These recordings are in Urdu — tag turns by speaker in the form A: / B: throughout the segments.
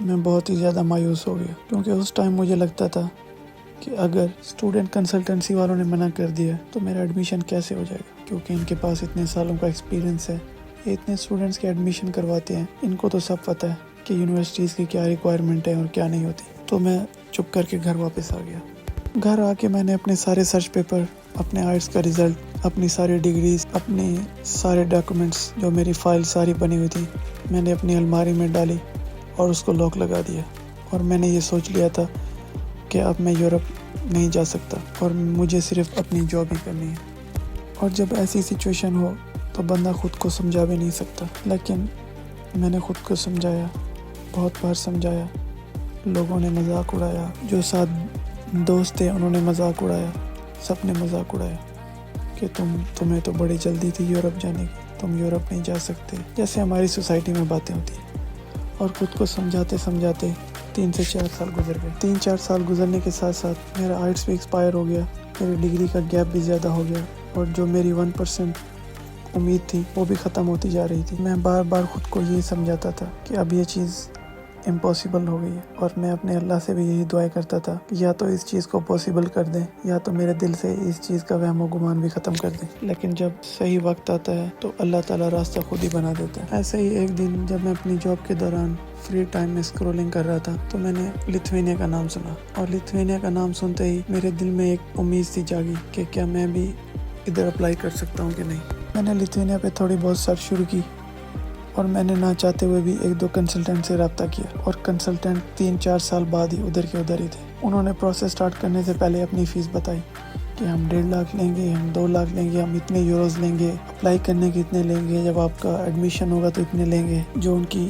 A: میں بہت ہی زیادہ مایوس ہو گیا، کیونکہ اس ٹائم مجھے لگتا تھا کہ اگر اسٹوڈنٹ کنسلٹنسی والوں نے منع کر دیا تو میرا ایڈمیشن کیسے ہو جائے گا، کیونکہ ان کے پاس اتنے سالوں کا ایکسپیرینس ہے، یہ اتنے اسٹوڈنٹس کے ایڈمیشن کرواتے ہیں، ان کو تو سب پتہ ہے کہ یونیورسٹیز کی کیا ریکوائرمنٹ ہے اور کیا نہیں ہوتی۔ تو میں چپ کر کے گھر واپس آ گیا۔ گھر آ کے میں نے اپنے سارے سرچ پیپر، اپنے آئٹس کا رزلٹ، اپنی ساری ڈگریز، اپنے سارے ڈاکومنٹس، جو میری فائل ساری بنی ہوئی تھی، میں نے اپنی الماری میں ڈالی اور اس کو لاک لگا دیا، اور میں نے یہ سوچ لیا تھا کہ اب میں یورپ نہیں جا سکتا اور مجھے صرف اپنی جاب ہی کرنی ہے۔ اور جب ایسی سچویشن ہو تو بندہ خود کو سمجھا بھی نہیں سکتا، لیکن میں نے خود کو سمجھایا، بہت بار سمجھایا، لوگوں نے مذاق اڑایا، جو ساتھ دوست تھے انہوں نے مذاق اڑایا، سب نے مذاق اڑایا کہ تمہیں تو بڑی جلدی تھی یورپ جانے کی، تم یورپ نہیں جا سکتے، جیسے ہماری سوسائٹی میں باتیں ہوتی ہیں۔ اور خود کو سمجھاتے سمجھاتے 3 سے 4 سال گزر گئے۔ 3-4 سال گزرنے کے ساتھ ساتھ میرا آئٹس بھی ایکسپائر ہو گیا، میری ڈگری کا گیپ بھی زیادہ ہو گیا، اور جو میری 1% امید تھی وہ بھی ختم ہوتی جا رہی تھی۔ میں بار بار خود کو یہی سمجھاتا تھا کہ اب یہ چیز امپاسبل ہو گئی ہے، اور میں اپنے اللہ سے بھی یہی دعائیں کرتا تھا کہ یا تو اس چیز کو پاسبل کر دیں، یا تو میرے دل سے اس چیز کا وہم و گمان بھی ختم کر دیں۔ لیکن جب صحیح وقت آتا ہے تو اللہ تعالیٰ راستہ خود ہی بنا دیتا ہے۔ ایسے ہی ایک دن جب میں اپنی جاب کے دوران فری ٹائم میں اسکرولنگ کر رہا تھا تو میں نے لتھوینیا کا نام سنا، اور لتھوینیا کا نام سنتے ہی میرے دل میں ایک امید سی جاگی کہ کیا میں بھی ادھر اپلائی کر سکتا ہوں کہ نہیں۔ میں نے لتھوینیا پہ تھوڑی بہت سرچ شروع کی، اور میں نے نہ چاہتے ہوئے بھی 1-2 کنسلٹنٹ سے رابطہ کیا، اور کنسلٹنٹ 3-4 سال بعد ہی ادھر کے ادھر ہی تھے۔ انہوں نے پروسیس سٹارٹ کرنے سے پہلے اپنی فیس بتائی کہ ہم 1.5 لاکھ لیں گے، ہم 2 لاکھ لیں گے، ہم اتنے یوروز لیں گے، اپلائی کرنے کے اتنے لیں گے، جب آپ کا ایڈمیشن ہوگا تو اتنے لیں گے، جو ان کی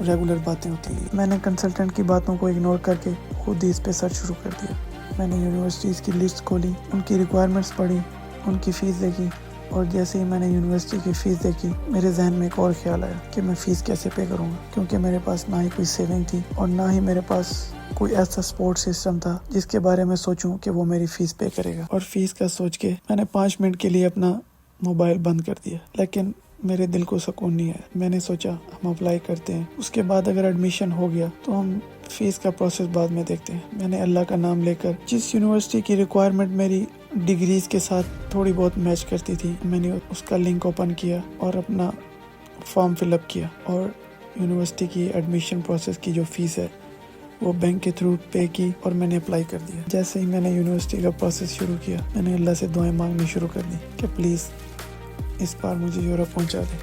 A: ریگولر باتیں ہوتی ہیں۔ میں نے کنسلٹنٹ کی باتوں کو اگنور کر کے خود ہی اس پہ سرچ شروع کر دیا۔ میں نے یونیورسٹیز کی لسٹ کھولی، ان کی ریکوائرمنٹس پڑھی، ان کی فیس دیکھی، اور جیسے ہی میں نے یونیورسٹی کی فیس دیکھی میرے ذہن میں ایک اور خیال آیا کہ میں فیس کیسے پے کروں گا، کیونکہ میرے پاس نہ ہی کوئی سیونگ تھی اور نہ ہی میرے پاس کوئی ایسا سپورٹ سسٹم تھا جس کے بارے میں سوچوں کہ وہ میری فیس پے کرے گا۔ اور فیس کا سوچ کے میں نے 5 منٹ کے لیے اپنا موبائل بند کر دیا، لیکن میرے دل کو سکون نہیں آیا۔ میں نے سوچا ہم اپلائی کرتے ہیں، اس کے بعد اگر ایڈمیشن ہو گیا تو ہم فیس کا پروسیس بعد میں دیکھتے ہیں۔ میں نے اللہ کا نام لے کر جس یونیورسٹی کی ریکوائرمنٹ میری ڈگریز کے ساتھ تھوڑی بہت میچ کرتی تھی، میں نے اس کا لنک اوپن کیا اور اپنا فارم فل اپ کیا، اور یونیورسٹی کی ایڈمیشن پروسیس کی جو فیس ہے وہ بینک کے تھرو پے کی، اور میں نے اپلائی کر دیا۔ جیسے ہی میں نے یونیورسٹی کا پروسیس شروع کیا، میں نے اللہ سے دعائیں مانگنی شروع کر دی کہ پلیز اس بار مجھے یورپ پہنچا دے۔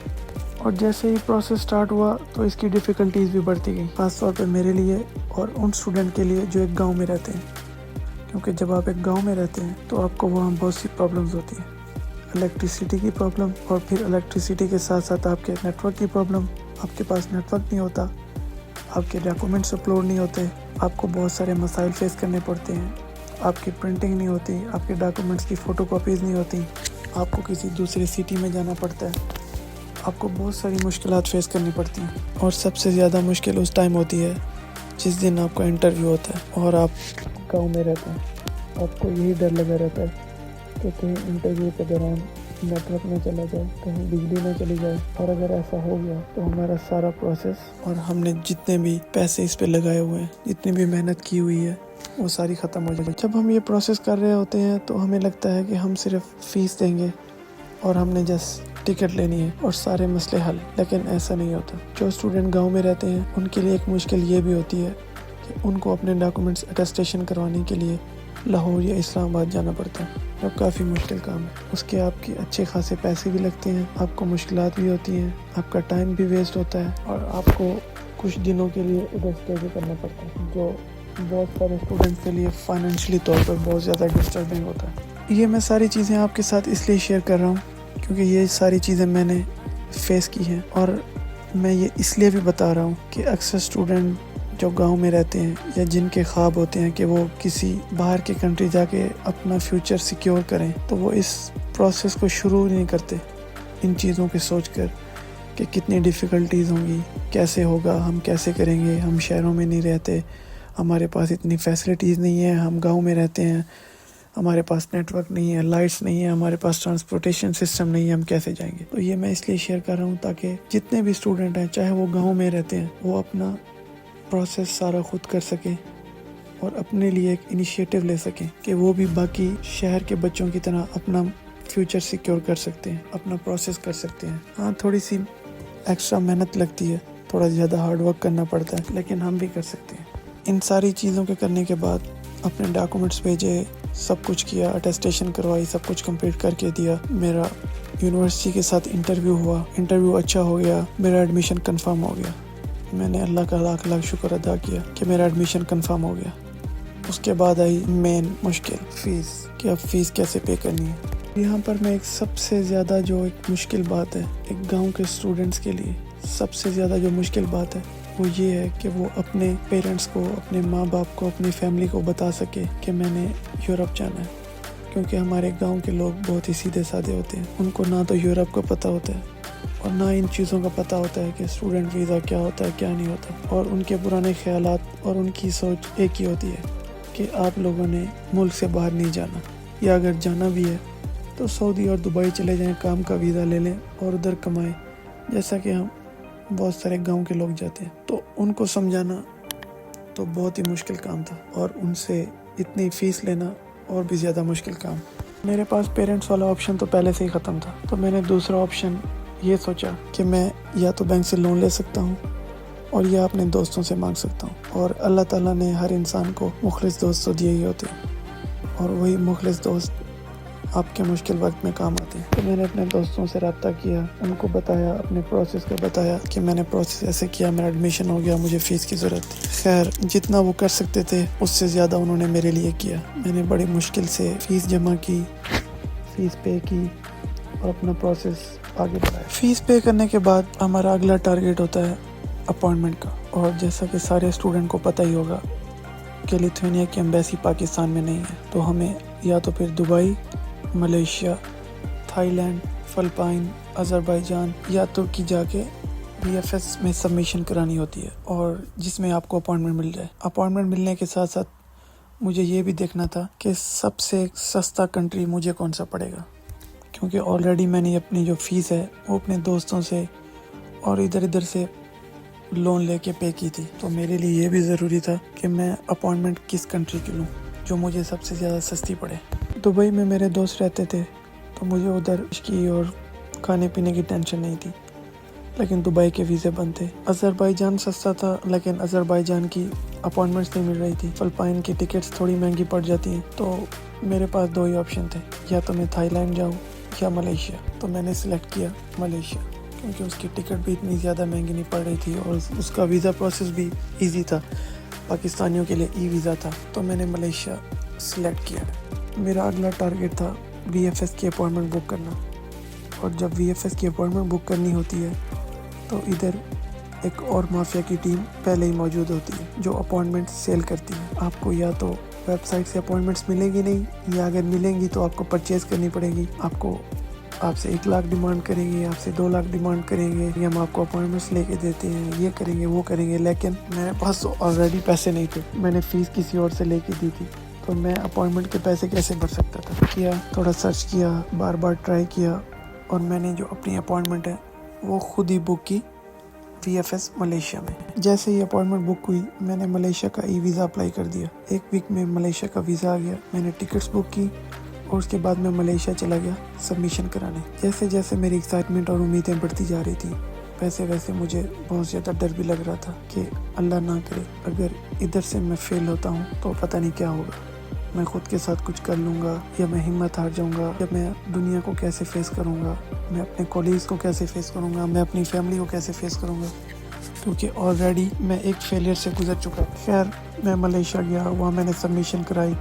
A: اور جیسے ہی پروسیس سٹارٹ ہوا تو اس کی ڈیفیکلٹیز بھی بڑھتی گئی، خاص طور پہ میرے لیے اور ان اسٹوڈنٹ کے لیے جو ایک گاؤں میں رہتے ہیں، کیونکہ جب آپ ایک گاؤں میں رہتے ہیں تو آپ کو وہاں بہت سی پرابلمز ہوتی ہیں، الیکٹریسٹی کی پرابلم، اور پھر الیکٹریسٹی کے ساتھ ساتھ آپ کے نیٹ ورک کی پرابلم، آپ کے پاس نیٹ ورک نہیں ہوتا، آپ کے ڈاکومنٹس اپلوڈ نہیں ہوتے، آپ کو بہت سارے مسائل فیس کرنے پڑتے ہیں، آپ کی پرنٹنگ نہیں ہوتی، آپ کے ڈاکومنٹس کی فوٹو کاپیز نہیں ہوتی، آپ کو کسی دوسرے سٹی میں جانا پڑتا ہے، آپ کو بہت ساری مشکلات فیس کرنی پڑتی ہیں۔ اور سب سے زیادہ مشکل اس ٹائم ہوتی ہے جس دن آپ کا انٹرویو ہوتا ہے اور آپ گاؤں میں رہتے ہیں، آپ کو یہی ڈر لگا رہتا ہے کہ کہیں انٹرویو کے دوران نیٹ ورک نہ چلا جائے، کہیں بجلی نہ چلی جائے، اور اگر ایسا ہو گیا تو ہمارا سارا پروسیس اور ہم نے جتنے بھی پیسے اس پہ لگائے ہوئے ہیں، جتنی بھی محنت کی ہوئی ہے، وہ ساری ختم ہو جائے۔ جب ہم یہ پروسیس کر رہے ہوتے ہیں تو ہمیں لگتا ہے کہ ہم صرف فیس دیں گے اور ہم نے جسٹ ٹکٹ لینی ہے اور سارے مسئلے حل، لیکن ایسا نہیں ہوتا۔ جو اسٹوڈنٹ گاؤں میں رہتے ہیں ان کے لیے ایک مشکل یہ بھی ہوتی ہے کہ ان کو اپنے ڈاکومنٹس اٹیسٹیشن کروانے کے لیے لاہور یا اسلام آباد جانا پڑتا ہے، جو کافی مشکل کام ہے۔ اس کے آپ کے اچھے خاصے پیسے بھی لگتے ہیں، آپ کو مشکلات بھی ہوتی ہیں، آپ کا ٹائم بھی ویسٹ ہوتا ہے، اور آپ کو کچھ دنوں کے لیے ادھر اسٹے بھی کرنا پڑتا ہے، جو بہت سارے اسٹوڈنٹ کے لیے فائنینشلی طور پر بہت زیادہ ڈسٹربنگ ہوتا ہے۔ یہ میں ساری چیزیں آپ کے ساتھ اس لیے شیئر کر رہا ہوں کیونکہ یہ ساری چیزیں میں نے فیس کی ہیں، اور میں یہ اس لیے بھی بتا رہا ہوں کہ اکثر اسٹوڈنٹ جو گاؤں میں رہتے ہیں یا جن کے خواب ہوتے ہیں کہ وہ کسی باہر کے کنٹری جا کے اپنا فیوچر سیکیور کریں، تو وہ اس پروسیس کو شروع نہیں کرتے ان چیزوں کے سوچ کر کہ کتنی ڈیفیکلٹیز ہوں گی، کیسے ہوگا، ہم کیسے کریں گے، ہم شہروں میں نہیں رہتے، ہمارے پاس اتنی فیسلٹیز نہیں ہیں، ہم گاؤں میں رہتے ہیں، ہمارے پاس نیٹ ورک نہیں ہے، لائٹس نہیں ہے، ہمارے پاس ٹرانسپورٹیشن سسٹم نہیں ہے، ہم کیسے جائیں گے۔ تو یہ میں اس لیے شیئر کر رہا ہوں تاکہ جتنے بھی اسٹوڈنٹ ہیں، چاہے وہ گاؤں میں رہتے ہیں، وہ اپنا پروسیس سارا خود کر سکیں اور اپنے لیے ایک انیشیٹو لے سکیں کہ وہ بھی باقی شہر کے بچوں کی طرح اپنا فیوچر سیکیور کر سکتے ہیں، اپنا پروسیس کر سکتے ہیں۔ ہاں تھوڑی سی ایکسٹرا محنت لگتی ہے، تھوڑا زیادہ ہارڈ ورک کرنا پڑتا ہے، لیکن ہم بھی کر سکتے ہیں۔ ان ساری چیزوں کے کرنے کے بعد اپنے ڈاکومنٹس بھیجے، سب کچھ کیا، اٹیسٹیشن کروائی، سب کچھ کمپلیٹ کر کے دیا۔ میرا یونیورسٹی کے ساتھ انٹرویو ہوا، انٹرویو اچھا ہو گیا، میرا ایڈمیشن کنفرم ہو گیا۔ میں نے اللہ کا لاکھ لاکھ شکر ادا کیا کہ میرا ایڈمیشن کنفرم ہو گیا۔ اس کے بعد آئی مین مشکل، فیس، کہ اب فیس کیسے پے کرنی ہے۔ یہاں پر میں ایک سب سے زیادہ جو ایک مشکل بات ہے ایک گاؤں کے اسٹوڈنٹس کے لیے، سب سے زیادہ جو مشکل بات ہے وہ یہ ہے کہ وہ اپنے پیرنٹس کو، اپنے ماں باپ کو، اپنی فیملی کو بتا سکے کہ میں نے یورپ جانا ہے، کیونکہ ہمارے گاؤں کے لوگ بہت ہی سیدھے سادے ہوتے ہیں۔ ان کو نہ تو یورپ کا پتہ ہوتا ہے اور نہ ان چیزوں کا پتہ ہوتا ہے کہ اسٹوڈنٹ ویزا کیا ہوتا ہے، کیا نہیں ہوتا، اور ان کے پرانے خیالات اور ان کی سوچ ایک ہی ہوتی ہے کہ آپ لوگوں نے ملک سے باہر نہیں جانا، یا اگر جانا بھی ہے تو سعودی اور دبئی چلے جائیں، کام کا ویزا لے لیں اور ادھر کمائیں، جیسا کہ ہم بہت سارے گاؤں کے لوگ جاتے ہیں۔ تو ان کو سمجھانا تو بہت ہی مشکل کام تھا، اور ان سے اتنی فیس لینا اور بھی زیادہ مشکل کام۔ میرے پاس پیرنٹس والا آپشن تو پہلے سے ہی ختم تھا، تو میں نے دوسرا آپشن یہ سوچا کہ میں یا تو بینک سے لون لے سکتا ہوں اور یا اپنے دوستوں سے مانگ سکتا ہوں، اور اللہ تعالیٰ نے ہر انسان کو مخلص دوست تو دیے ہی ہوتے ہیں، اور وہی مخلص دوست آپ کے مشکل وقت میں کام آتے ہیں۔ تو میں نے اپنے دوستوں سے رابطہ کیا، ان کو بتایا، اپنے پروسیس کا بتایا کہ میں نے پروسیس ایسے کیا، میرا ایڈمیشن ہو گیا، مجھے فیس کی ضرورت تھی۔ خیر جتنا وہ کر سکتے تھے اس سے زیادہ انہوں نے میرے لیے کیا۔ میں نے بڑی مشکل سے فیس جمع کی، فیس پے کی اور اپنا پروسیس آگے بڑھایا۔ فیس پے کرنے کے بعد ہمارا اگلا ٹارگیٹ ہوتا ہے اپوائنٹمنٹ کا، اور جیسا کہ سارے اسٹوڈنٹ کو پتہ ہی ہوگا کہ لیتھوینیا کی ایمبیسی پاکستان میں نہیں ہے، تو ہمیں یا تو پھر Dubai, Malaysia, Thailand, Philippines, Azerbaijan یا ترکی جا کے بی ایف ایس میں سبمیشن کرانی ہوتی ہے، اور جس میں آپ کو اپوائنٹمنٹ مل جائے۔ اپوائنٹمنٹ ملنے کے ساتھ ساتھ مجھے یہ بھی دیکھنا تھا کہ سب سے سستا کنٹری مجھے کون سا پڑے گا، کیونکہ آلریڈی میں نے اپنی جو فیس ہے وہ اپنے دوستوں سے اور ادھر ادھر سے لون لے کے پے کی تھی، تو میرے لیے یہ بھی ضروری تھا کہ میں اپوائنٹمنٹ کس کنٹری کی لوں جو مجھے سب سے زیادہ سستی پڑے۔ دبئی میں میرے دوست رہتے تھے تو مجھے ادھر کی اور کھانے پینے کی ٹینشن نہیں تھی، لیکن دبئی کے ویزے بند تھے۔ آذربائیجان سستا تھا، لیکن آذربائیجان کی اپوائنٹمنٹس نہیں مل رہی تھی۔ فلپائن کی ٹکٹس تھوڑی مہنگی پڑ جاتی ہیں، تو میرے پاس دو ہی آپشن تھے، یا تو میں تھائی لینڈ جاؤں یا ملیشیا۔ تو میں نے سلیکٹ کیا ملیشیا، کیونکہ اس کی ٹکٹ بھی اتنی زیادہ مہنگی نہیں پڑ رہی تھی اور اس کا ویزا پروسیس بھی ایزی تھا، پاکستانیوں کے لیے ای ویزا تھا، تو میں نے ملیشیا سلیکٹ کیا۔ میرا اگلا ٹارگیٹ تھا وی ایف ایس کی اپوائنٹمنٹ بک کرنا، اور جب وی ایف ایس کی اپوائنٹمنٹ بک کرنی ہوتی ہے تو ادھر ایک اور مافیا کی ٹیم پہلے ہی موجود ہوتی ہے جو اپوائنٹمنٹ سیل کرتی ہے۔ آپ کو یا تو ویب سائٹ سے اپوائنٹمنٹس ملیں گی نہیں، یا اگر ملیں گی تو آپ کو پرچیز کرنی پڑے گی۔ آپ سے 1 لاکھ ڈیمانڈ کریں گے، آپ سے 2 لاکھ ڈیمانڈ کریں گے، یا ہم آپ کو اپوائنٹمنٹس لے کے دیتے ہیں، یہ کریں گے وہ کریں گے، لیکن میرے پاس تو آلریڈی پیسے نہیں تھے، میں نے فیس کسی اور سے لے کے دی تھی، تو میں اپوائنٹمنٹ کے پیسے کیسے بھر سکتا تھا۔ تھوڑا سرچ کیا، بار بار ٹرائی کیا، اور میں نے جو اپنی اپوائنٹمنٹ ہے وہ خود ہی بک کی وی ایف ایس ملیشیا میں۔ جیسے ہی اپوائنٹمنٹ بک ہوئی میں نے ملیشیا کا ای ویزا اپلائی کر دیا، 1 ویک میں ملیشیا کا ویزا آ گیا۔ میں نے ٹکٹس بک کی اور اس کے بعد میں ملیشیا چلا گیا سبمیشن کرانے۔ جیسے جیسے میری ایکسائٹمنٹ اور امیدیں بڑھتی جا رہی تھی، ویسے ویسے مجھے بہت زیادہ ڈر بھی لگ رہا تھا کہ اللہ نہ کرے اگر ادھر سے میں فیل ہوتا ہوں تو پتہ نہیں کیا ہوگا، میں خود کے ساتھ کچھ کر لوں گا یا میں ہمت ہار جاؤں گا، یا میں دنیا کو کیسے فیس کروں گا، میں اپنے کولیگز کو کیسے فیس کروں گا، میں اپنی فیملی کو کیسے فیس کروں گا، کیونکہ آلریڈی میں ایک فیلئر سے گزر چکا۔ خیر میں ملیشیا گیا، وہاں میں نے سبمیشن کرائی۔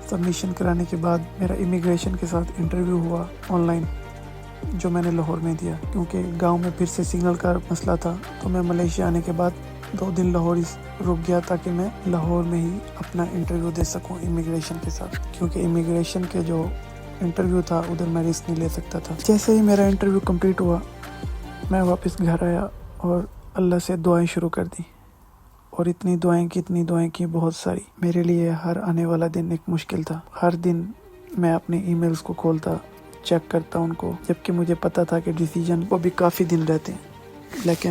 A: سبمیشن کرانے کے بعد میرا امیگریشن کے ساتھ انٹرویو ہوا آن لائن، جو میں نے لاہور میں دیا، کیونکہ گاؤں میں پھر سے سگنل کا مسئلہ تھا، تو میں ملیشیا آنے کے بعد 2 دن لاہور ہی رک گیا تاکہ میں لاہور میں ہی اپنا انٹرویو دے سکوں امیگریشن کے ساتھ، کیونکہ امیگریشن کے جو انٹرویو تھا ادھر میں رسک نہیں لے سکتا تھا۔ جیسے ہی میرا انٹرویو کمپلیٹ ہوا میں واپس گھر آیا اور اللہ سے دعائیں شروع کر دی، اور اتنی دعائیں کی بہت ساری۔ میرے لیے ہر آنے والا دن ایک مشکل تھا، ہر دن میں اپنے ای میلز کو کھولتا، چیک کرتا ان کو، جبکہ مجھے پتا تھا کہ ڈیسیجن کو بھی کافی دن رہتے ہیں، لیکن